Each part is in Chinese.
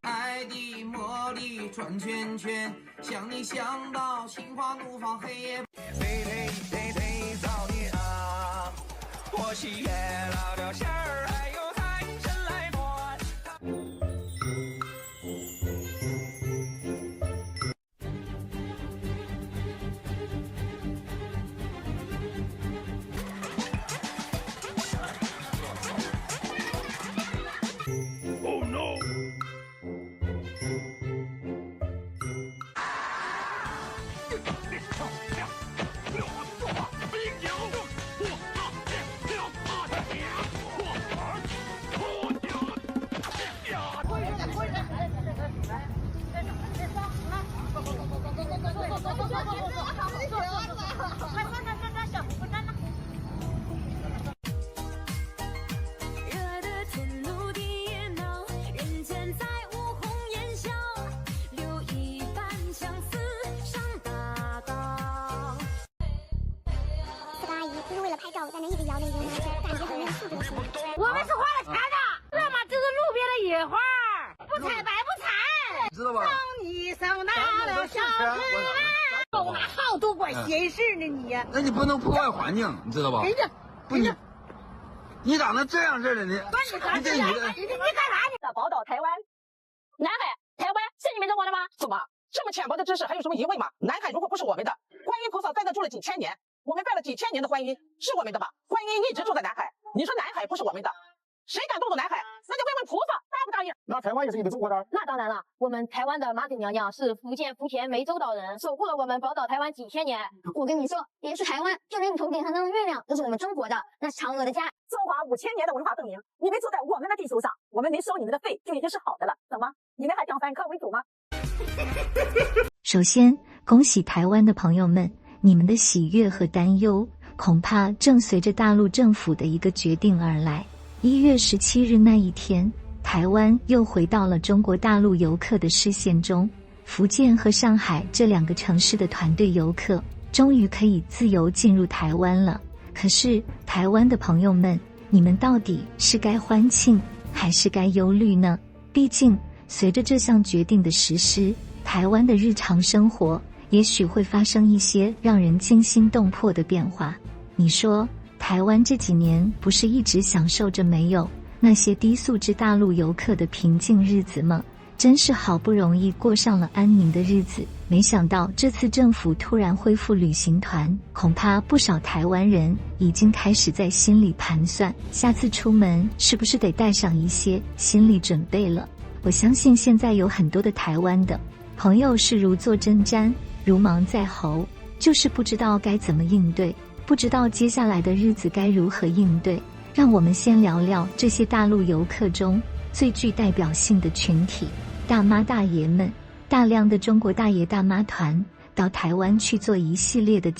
爱的魔力转圈圈，想你想到心花怒放，黑夜。造孽啊！我喜悦老掉馅儿，还有财神来暖。Oh no！ 在那一直摇着一个毛线，感觉很没有素质的行为。我们是花了钱的，这嘛这是路边的野花，不采白不采，知道吧？送你生大了小子来，我好多管闲事呢你。那你不能破坏环境，你知道吧？不你咋能这样式的呢？你这你干啥你？宝岛台湾，南海、台湾是你们中国的吗？怎么这么浅薄的知识还有什么疑问吗？南海如果不是我们的，观音菩萨在这住了几千年。我们拜了几千年的观音，是我们的吧？观音一直住在南海，你说南海不是我们的，谁敢动走南海？那就问问菩萨答不答应？那台湾也是你们中国的？那当然了，我们台湾的妈祖娘娘是福建福田湄洲岛人，守护了我们宝岛台湾几千年。我跟你说，别是台湾，就连你头顶上那个月亮都是我们中国的，那是嫦娥的家。中华5000年的文化证明，你们住在我们的地球上，我们没收你们的费就已经是好的了。怎么？你们还讲反客为主吗？首先，恭喜台湾的朋友们，你们的喜悦和担忧恐怕正随着大陆政府的一个决定而来。1月17日那一天，台湾又回到了中国大陆游客的视线中。福建和上海这2个城市的团队游客终于可以自由进入台湾了。可是，台湾的朋友们，你们到底是该欢庆还是该忧虑呢？毕竟，随着这项决定的实施，台湾的日常生活也许会发生一些让人惊心动魄的变化。你说，台湾这几年不是一直享受着没有那些低素质大陆游客的平静日子吗？真是好不容易过上了安宁的日子，没想到这次政府突然恢复旅行团，恐怕不少台湾人已经开始在心里盘算，下次出门是不是得带上一些心理准备了。我相信现在有很多的台湾的朋友是如坐针毡，如芒在喉，就是不知道该怎么应对，不知道接下来的日子该如何应对。让我们先聊聊这些大陆游客中最具代表性的群体——大妈大爷们。大量的中国大爷大妈团到台湾去做一系列的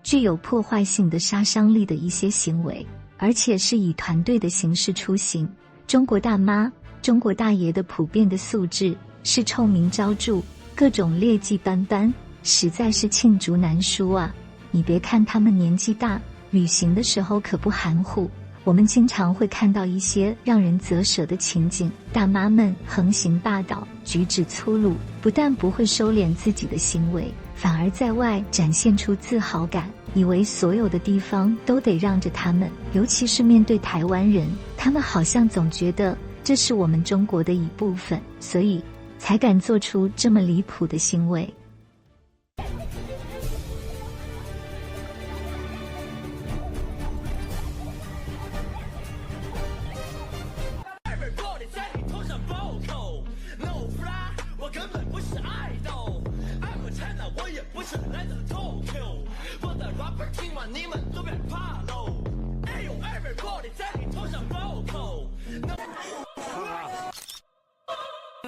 具有破坏性的杀伤力的一些行为，而且是以团队的形式出行。中国大妈、中国大爷的普遍的素质是臭名昭著，各种劣迹斑斑，实在是罄竹难书啊！你别看他们年纪大，旅行的时候可不含糊。我们经常会看到一些让人啧舌的情景，大妈们横行霸道，举止粗鲁，不但不会收敛自己的行为，反而在外展现出自豪感，以为所有的地方都得让着他们。尤其是面对台湾人，他们好像总觉得这是我们中国的一部分，所以才敢做出这么离谱的行为。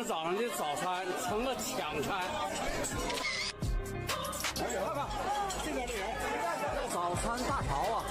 早上的早餐成了抢餐。早餐大潮啊！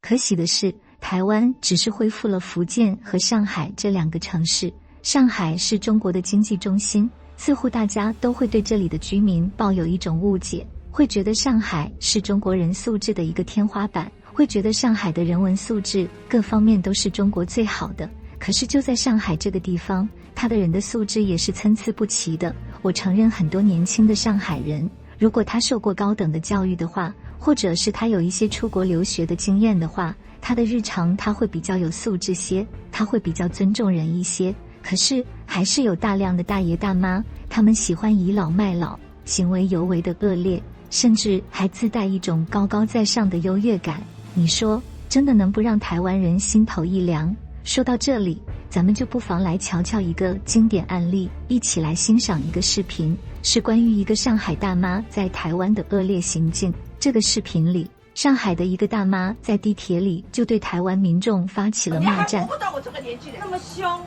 可喜的是，台湾只是恢复了福建和上海这2个城市。上海是中国的经济中心，似乎大家都会对这里的居民抱有一种误解，会觉得上海是中国人素质的一个天花板，会觉得上海的人文素质各方面都是中国最好的。可是就在上海这个地方，他的人的素质也是参差不齐的。我承认很多年轻的上海人，如果他受过高等的教育的话，或者是他有一些出国留学的经验的话，他的日常他会比较有素质些，他会比较尊重人一些。可是还是有大量的大爷大妈，他们喜欢倚老卖老，行为尤为的恶劣，甚至还自带一种高高在上的优越感。你说真的能不让台湾人心头一凉？说到这里，咱们就不妨来瞧瞧一个经典案例，一起来欣赏一个视频，是关于一个上海大妈在台湾的恶劣行径。这个视频里，上海的一个大妈在地铁里就对台湾民众发起了骂战。你还不到我这个年纪了，那么凶，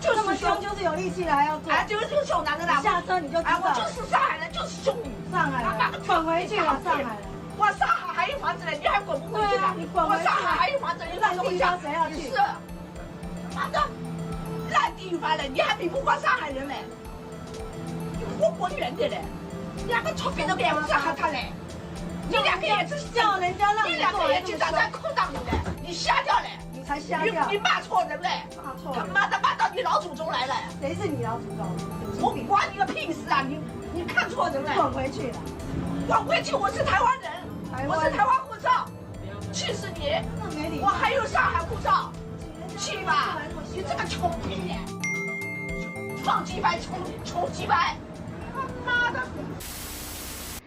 就是这么凶，就是有力气了还要做。就是凶男的啦。下车你就知道。我就是上海人，就是凶你。上海人，滚回去了，上海人。我上海还有房子呢，你还滚不回去了？你滚回去。我上海还有房子，你那地方谁要去？是，妈的，烂地方了，你还比不过上海人嘞？你活滚远点嘞！2个臭皮都脸上还看嘞！你2个眼睛叫人家让你2个眼睛长在裤裆里嘞，你瞎掉嘞！你才瞎掉！你骂错人嘞！骂错他妈的骂到你老祖宗来了！谁是你老祖宗？我管你个屁事啊！你看错人了！滚回去了！滚回去！我是台湾人，我是台湾护照，气死你！我还有上海护照，去吧！你这个穷逼！放鸡掰，穷鸡掰！他妈的！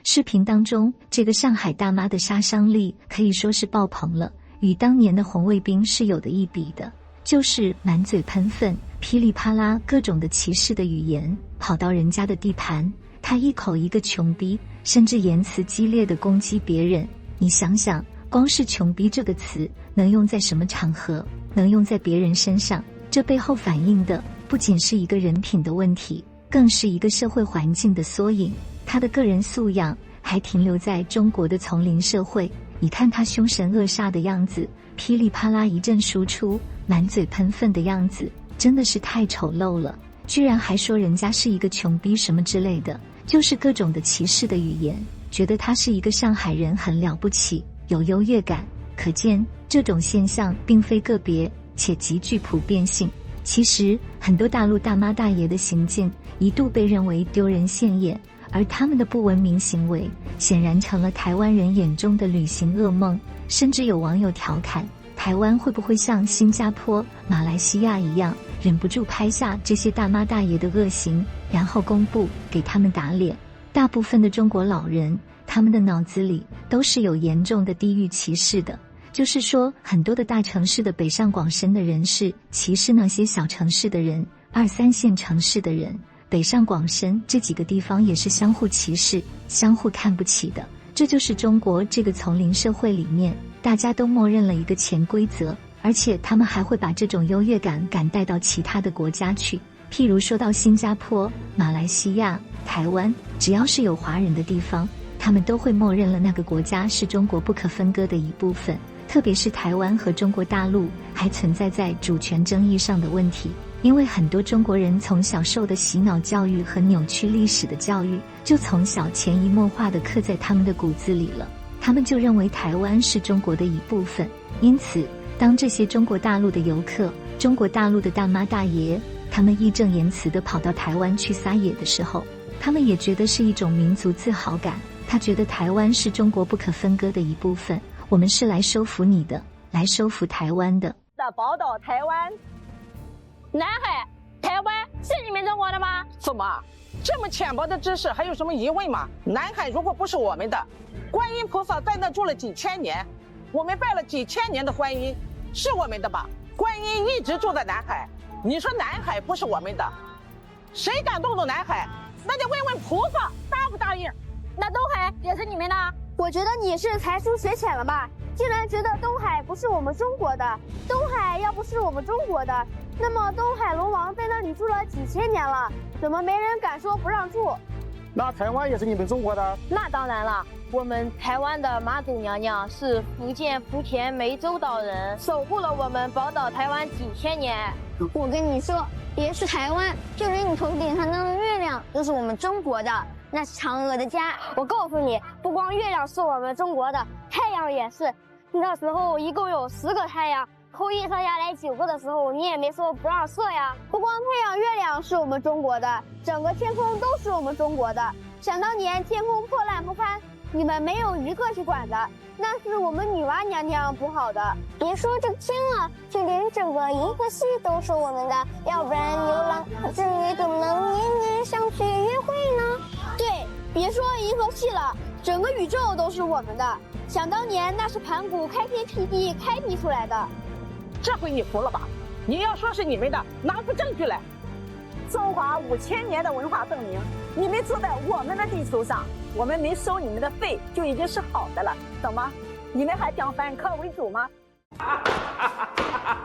视频当中，这个上海大妈的杀伤力可以说是爆棚了，与当年的红卫兵是有的一比的，就是满嘴喷粪，噼里啪啦各种的歧视的语言，跑到人家的地盘，他一口一个穷逼，甚至言辞激烈的攻击别人。你想想，光是穷逼这个词能用在什么场合，能用在别人身上，这背后反映的不仅是一个人品的问题，更是一个社会环境的缩影。他的个人素养还停留在中国的丛林社会，你看他凶神恶煞的样子，噼里啪啦一阵输出，满嘴喷粪的样子，真的是太丑陋了。居然还说人家是一个穷逼什么之类的，就是各种的歧视的语言，觉得他是一个上海人很了不起，有优越感。可见这种现象并非个别，且极具普遍性。其实很多大陆大妈大爷的行径一度被认为丢人现眼，而他们的不文明行为显然成了台湾人眼中的旅行噩梦。甚至有网友调侃，台湾会不会像新加坡、马来西亚一样，忍不住拍下这些大妈大爷的恶行，然后公布给他们打脸。大部分的中国老人，他们的脑子里都是有严重的地域歧视的，就是说很多的大城市的北上广深的人士歧视那些小城市的人，2、3线城市的人，北上广深这几个地方也是相互歧视、相互看不起的。这就是中国这个丛林社会里面，大家都默认了一个潜规则，而且他们还会把这种优越感带到其他的国家去。譬如说到新加坡、马来西亚、台湾，只要是有华人的地方，他们都会默认了那个国家是中国不可分割的一部分。特别是台湾和中国大陆还存在主权争议上的问题，因为很多中国人从小受的洗脑教育和扭曲历史的教育，就从小潜移默化地刻在他们的骨子里了。他们就认为台湾是中国的一部分，因此当这些中国大陆的游客、中国大陆的大妈大爷，他们义正言辞地跑到台湾去撒野的时候，他们也觉得是一种民族自豪感，他觉得台湾是中国不可分割的一部分，我们是来收服你的，来收服台湾的。宝岛台湾，南海、台湾是你们中国的吗？怎么这么浅薄的知识还有什么疑问吗？南海如果不是我们的，观音菩萨在那住了几千年，我们拜了几千年的观音，是我们的吧？观音一直住在南海，你说南海不是我们的，谁敢动动南海？那得问问菩萨答不答应。那东海也是你们的？我觉得你是才疏学浅了吧，竟然觉得东海不是我们中国的。东海要不是我们中国的，那么东海龙王在那里住了几千年了，怎么没人敢说不让住？那台湾也是你们中国的？那当然了，我们台湾的妈祖娘娘是福建福田湄洲岛人，守护了我们宝岛台湾几千年。我跟你说，别是台湾，就连你头顶上那个月亮都是我们中国的，那是嫦娥的家。我告诉你，不光月亮是我们中国的，太阳也是。那时候一共有10个太阳，扣一上下来9个的时候，你也没说不让射呀。不光太阳、月亮是我们中国的，整个天空都是我们中国的。想当年天空破烂不堪，你们没有一个去管的，那是我们女娲娘娘补好的。别说这天了，就连整个银河系都是我们的，要不然牛郎和织女怎么能年年相去约会呢？对，别说银河系了，整个宇宙都是我们的。想当年那是盘古开天辟地开辟出来的。这回你服了吧？你要说是你们的，拿出证据来。中华5000年的文化证明，你们住在我们的地球上，我们没收你们的费就已经是好的了。怎么，你们还想反客为主吗？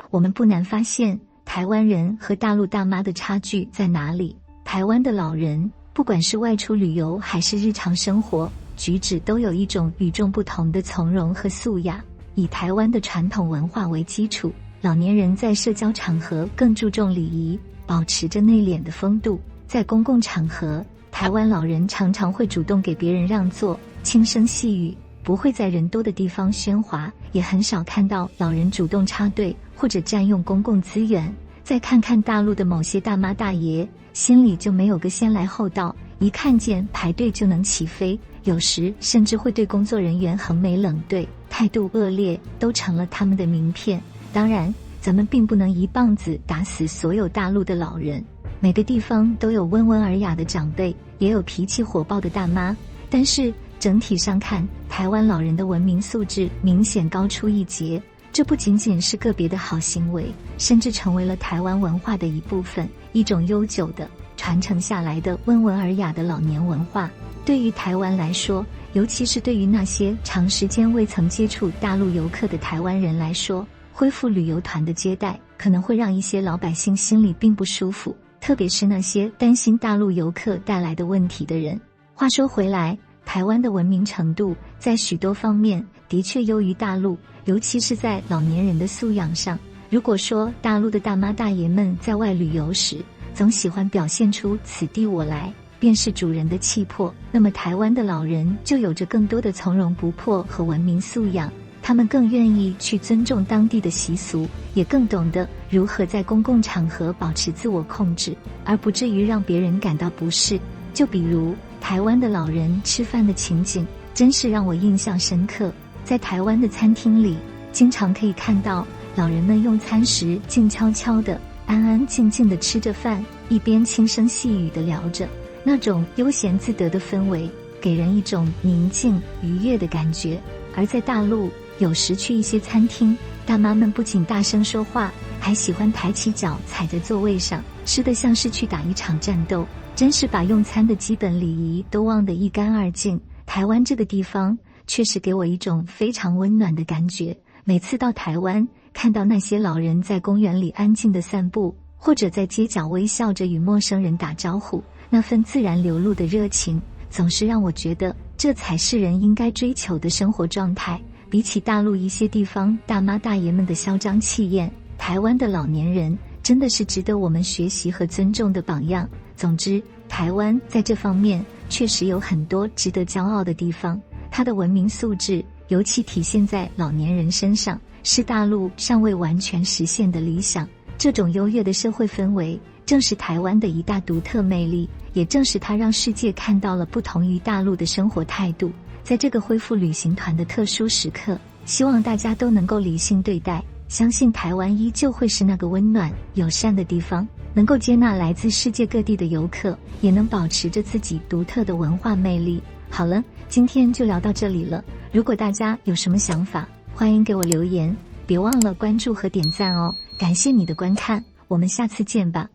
我们不难发现，台湾人和大陆大妈的差距在哪里。台湾的老人，不管是外出旅游还是日常生活，举止都有一种与众不同的从容和素雅。以台湾的传统文化为基础，老年人在社交场合更注重礼仪，保持着内敛的风度。在公共场合，台湾老人常常会主动给别人让座，轻声细语，不会在人多的地方喧哗，也很少看到老人主动插队或者占用公共资源。再看看大陆的某些大妈大爷，心里就没有个先来后到，一看见排队就能起飞，有时甚至会对工作人员横眉冷对，态度恶劣，都成了他们的名片。当然，咱们并不能一棒子打死所有大陆的老人，每个地方都有温文尔雅的长辈，也有脾气火爆的大妈，但是整体上看，台湾老人的文明素质明显高出一截。这不仅仅是个别的好行为，甚至成为了台湾文化的一部分，一种悠久的传承下来的温文尔雅的老年文化。对于台湾来说，尤其是对于那些长时间未曾接触大陆游客的台湾人来说，恢复旅游团的接待可能会让一些老百姓心里并不舒服，特别是那些担心大陆游客带来的问题的人。话说回来，台湾的文明程度在许多方面的确优于大陆，尤其是在老年人的素养上。如果说大陆的大妈大爷们在外旅游时总喜欢表现出此地我来，便是主人的气魄，那么台湾的老人就有着更多的从容不迫和文明素养。他们更愿意去尊重当地的习俗，也更懂得如何在公共场合保持自我控制，而不至于让别人感到不适。就比如台湾的老人吃饭的情景，真是让我印象深刻。在台湾的餐厅里，经常可以看到老人们用餐时静悄悄的、安安静静地吃着饭，一边轻声细语地聊着，那种悠闲自得的氛围，给人一种宁静愉悦的感觉。而在大陆，有时去一些餐厅，大妈们不仅大声说话，还喜欢抬起脚踩在座位上，吃得像是去打一场战斗，真是把用餐的基本礼仪都忘得一干二净。台湾这个地方确实给我一种非常温暖的感觉。每次到台湾，看到那些老人在公园里安静地散步，或者在街角微笑着与陌生人打招呼，那份自然流露的热情，总是让我觉得这才是人应该追求的生活状态。比起大陆一些地方大妈大爷们的嚣张气焰，台湾的老年人真的是值得我们学习和尊重的榜样。总之，台湾在这方面确实有很多值得骄傲的地方，它的文明素质尤其体现在老年人身上，是大陆尚未完全实现的理想。这种优越的社会氛围正是台湾的一大独特魅力，也正是它让世界看到了不同于大陆的生活态度。在这个恢复旅行团的特殊时刻，希望大家都能够理性对待，相信台湾依旧会是那个温暖友善的地方，能够接纳来自世界各地的游客，也能保持着自己独特的文化魅力。好了，今天就聊到这里了，如果大家有什么想法，欢迎给我留言，别忘了关注和点赞哦。感谢你的观看，我们下次见吧。